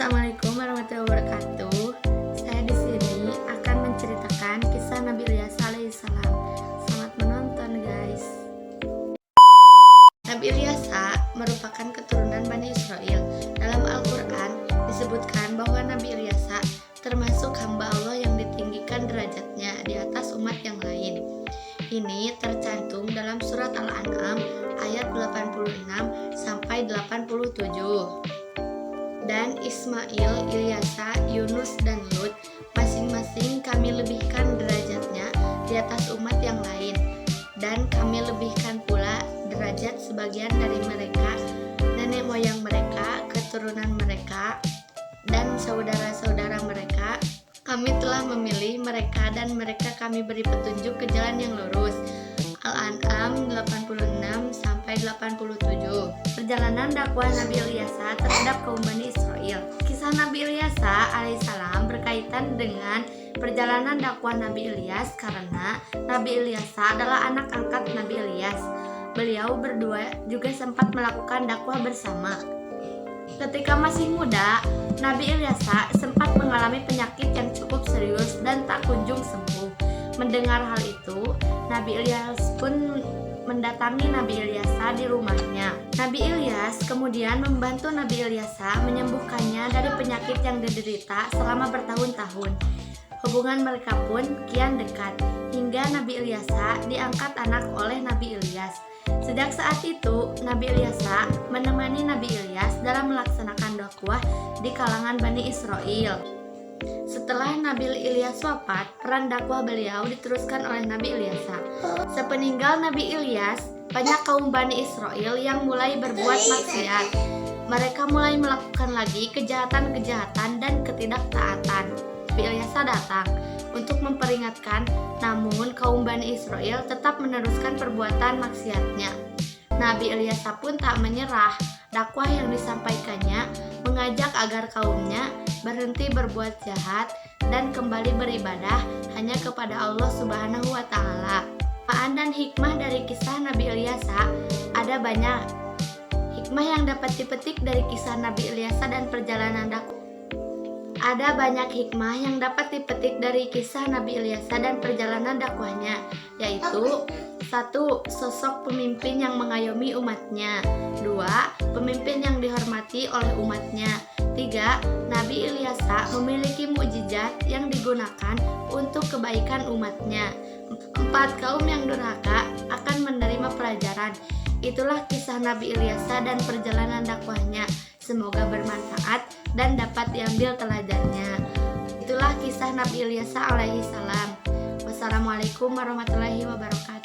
Assalamualaikum warahmatullahi wabarakatuh. Saya di sini akan menceritakan kisah Nabi Ilyas alaihissalam. Selamat menonton, guys. Nabi Ilyas merupakan keturunan Bani Israel. Dalam Al-Quran disebutkan bahwa Nabi Ilyas termasuk hamba Allah yang ditinggikan derajatnya di atas umat yang lain. Ini tercantum dalam surat Al-An'am ayat 86 sampai 87. Dan Ismail, Ilyasa, Yunus, dan Lut masing-masing kami lebihkan derajatnya di atas umat yang lain, dan kami lebihkan pula derajat sebagian dari mereka, nenek moyang mereka, keturunan mereka, dan saudara-saudara mereka. Kami telah memilih mereka dan mereka kami beri petunjuk ke jalan yang lurus. Al-An'am 86 sampai 87. Perjalanan dakwah Nabi Ilyas terhadap kaum Bani Israel. Kisah Nabi Ilyas alaihissalam berkaitan dengan perjalanan dakwah Nabi Ilyas karena Nabi Ilyas adalah anak angkat Nabi Ilyas. Beliau berdua juga sempat melakukan dakwah bersama. Ketika masih muda, Nabi Ilyas sempat mengalami penyakit yang cukup serius dan tak kunjung sembuh. Mendengar hal itu, Nabi Ilyas pun mendatangi Nabi Ilyas di rumahnya. Nabi Ilyas kemudian membantu Nabi Ilyas menyembuhkannya dari penyakit yang diderita selama bertahun-tahun. Hubungan mereka pun kian dekat, hingga Nabi Ilyas diangkat anak oleh Nabi Ilyas. Sejak saat itu, Nabi Ilyas menemani Nabi Ilyas dalam melaksanakan dakwah di kalangan Bani Israel. Setelah Nabi Ilyas wafat, peran dakwah beliau diteruskan oleh Nabi Ilyas. Sepeninggal Nabi Ilyas, banyak kaum Bani Israel yang mulai berbuat maksiat. Mereka mulai melakukan lagi kejahatan-kejahatan dan ketidaktaatan. Nabi Ilyas datang untuk memperingatkan, namun kaum Bani Israel tetap meneruskan perbuatan maksiatnya. Nabi Ilyas pun tak menyerah. Dakwah yang disampaikannya mengajak agar kaumnya berhenti berbuat jahat dan kembali beribadah hanya kepada Allah Subhanahu wa Ta'ala. Manfaat dan hikmah dari kisah Nabi Ilyas ada banyak. Hikmah yang dapat dipetik dari kisah Nabi Ilyas dan perjalanan dakwah. Ada banyak hikmah yang dapat dipetik dari kisah Nabi Ilyas dan perjalanan dakwahnya, yaitu 1. Sosok pemimpin yang mengayomi umatnya. 2. Pemimpin yang dihormati oleh umatnya. 3. Nabi Ilyas memiliki mukjizat yang digunakan untuk kebaikan umatnya. 4. Kaum yang durhaka akan menerima pelajaran. Itulah kisah Nabi Ilyas dan perjalanan dakwahnya. Semoga bermanfaat dan dapat diambil teladannya. Itulah kisah Nabi Ilyas alaihissalam. Wassalamualaikum warahmatullahi wabarakatuh.